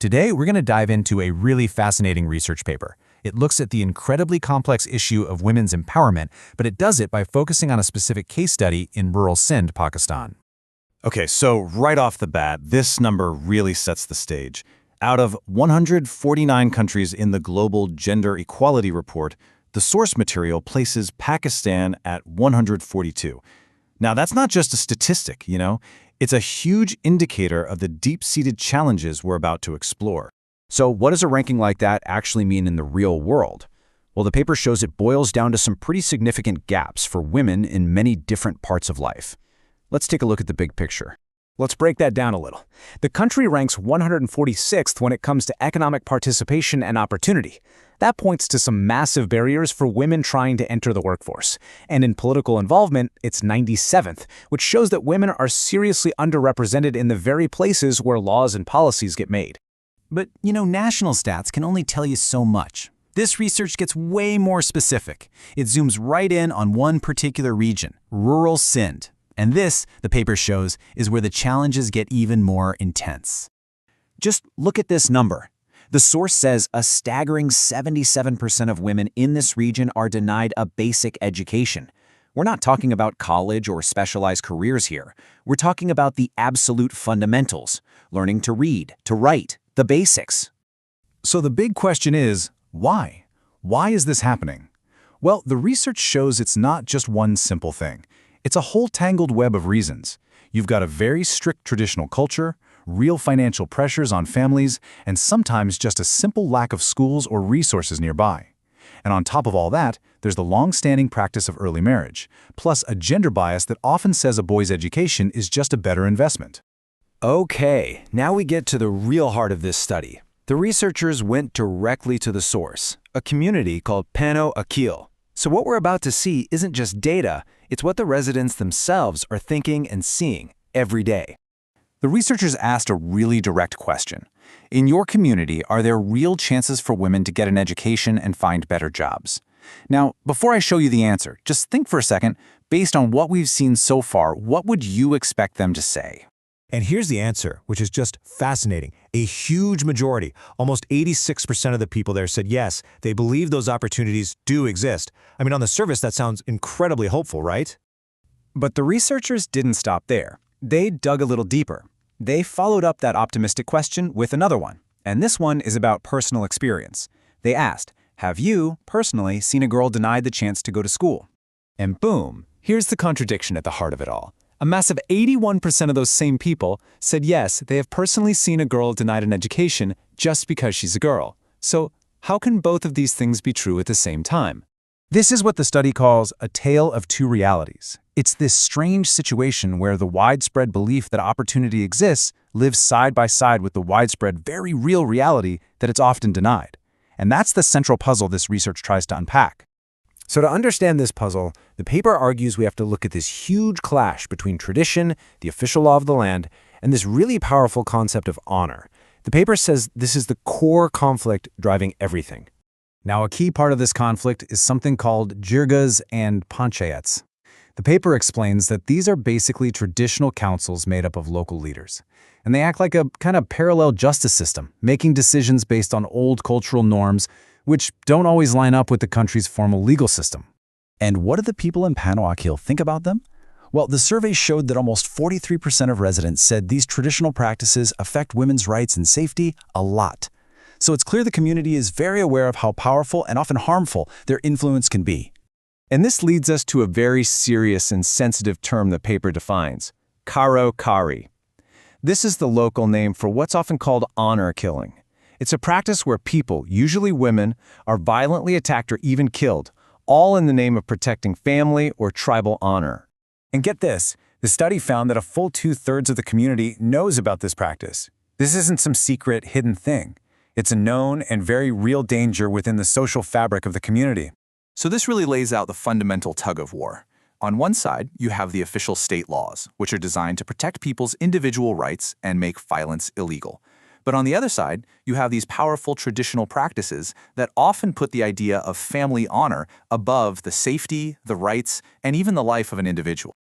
Today, we're going to dive into a really fascinating research paper. It looks at the incredibly complex issue of women's empowerment, but it does it by focusing on a specific case study in rural Sindh, Pakistan. Okay, so right off the bat, this number really sets the stage. Out of 149 countries in the Global Gender Equality Report, the source material places Pakistan at 142. Now, that's not just a statistic, It's a huge indicator of the deep-seated challenges we're about to explore. So what does a ranking like that actually mean in the real world? Well, the paper shows it boils down to some pretty significant gaps for women in many different parts of life. Let's take a look at the big picture. Let's break that down a little. The country ranks 146th when it comes to economic participation and opportunity. That points to some massive barriers for women trying to enter the workforce. And in political involvement, it's 97th, which shows that women are seriously underrepresented in the very places where laws and policies get made. But, national stats can only tell you so much. This research gets way more specific. It zooms right in on one particular region, rural Sindh. And this, the paper shows, is where the challenges get even more intense. Just look at this number. The source says a staggering 77% of women in this region are denied a basic education. We're not talking about college or specialized careers here. We're talking about the absolute fundamentals, learning to read, to write, the basics. So the big question is, why? Why is this happening? Well, the research shows it's not just one simple thing. It's a whole tangled web of reasons. You've got a very strict traditional culture, real financial pressures on families, and sometimes just a simple lack of schools or resources nearby. And on top of all that, there's the long-standing practice of early marriage, plus a gender bias that often says a boy's education is just a better investment. Okay, now we get to the real heart of this study. The researchers went directly to the source, a community called Pano Akil. So what we're about to see isn't just data, it's what the residents themselves are thinking and seeing every day. The researchers asked a really direct question. In your community, are there real chances for women to get an education and find better jobs? Now, before I show you the answer, just think for a second, based on what we've seen so far, what would you expect them to say? And here's the answer, which is just fascinating. A huge majority, almost 86% of the people there said yes, they believe those opportunities do exist. I mean, on the surface, that sounds incredibly hopeful, right? But the researchers didn't stop there. They dug a little deeper. They followed up that optimistic question with another one. And this one is about personal experience. They asked, have you, personally, seen a girl denied the chance to go to school? And boom, here's the contradiction at the heart of it all. A massive 81% of those same people said yes, they have personally seen a girl denied an education just because she's a girl. So how can both of these things be true at the same time? This is what the study calls a tale of two realities. It's this strange situation where the widespread belief that opportunity exists lives side by side with the widespread, very real reality that it's often denied. And that's the central puzzle this research tries to unpack. So to understand this puzzle, the paper argues we have to look at this huge clash between tradition, the official law of the land, and this really powerful concept of honor. The paper says this is the core conflict driving everything. Now, a key part of this conflict is something called jirgas and panchayats. The paper explains that these are basically traditional councils made up of local leaders. And they act like a kind of parallel justice system, making decisions based on old cultural norms, which don't always line up with the country's formal legal system. And what do the people in Pano Akil think about them? Well, the survey showed that almost 43% of residents said these traditional practices affect women's rights and safety a lot. So it's clear the community is very aware of how powerful and often harmful their influence can be. And this leads us to a very serious and sensitive term the paper defines, karo kari. This is the local name for what's often called honor killing. It's a practice where people, usually women, are violently attacked or even killed, all in the name of protecting family or tribal honor. And get this, the study found that a full 2/3 of the community knows about this practice. This isn't some secret, hidden thing. It's a known and very real danger within the social fabric of the community. So this really lays out the fundamental tug-of-war. On one side, you have the official state laws, which are designed to protect people's individual rights and make violence illegal. But on the other side, you have these powerful traditional practices that often put the idea of family honor above the safety, the rights, and even the life of an individual.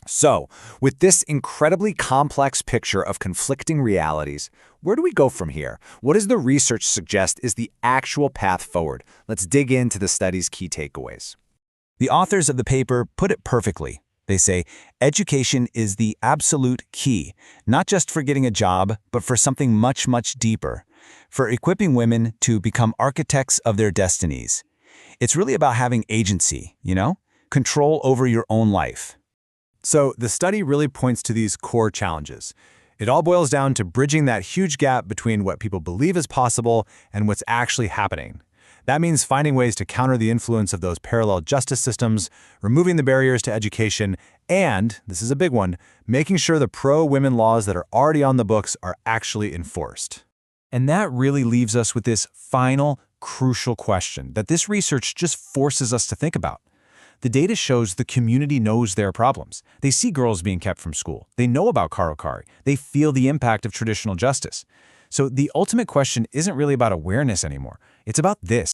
So, with this incredibly complex picture of conflicting realities, where do we go from here? What does the research suggest is the actual path forward? Let's dig into the study's key takeaways. The authors of the paper put it perfectly. They say, education is the absolute key, not just for getting a job, but for something much, much deeper, for equipping women to become architects of their destinies. It's really about having agency, control over your own life. So, the study really points to these core challenges. It all boils down to bridging that huge gap between what people believe is possible and what's actually happening. That means finding ways to counter the influence of those parallel justice systems, removing the barriers to education, and, this is a big one, making sure the pro-women laws that are already on the books are actually enforced. And that really leaves us with this final, crucial question that this research just forces us to think about. The data shows the community knows their problems. They see girls being kept from school. They know about karo-kari. They feel the impact of traditional justice. So the ultimate question isn't really about awareness anymore. It's about this.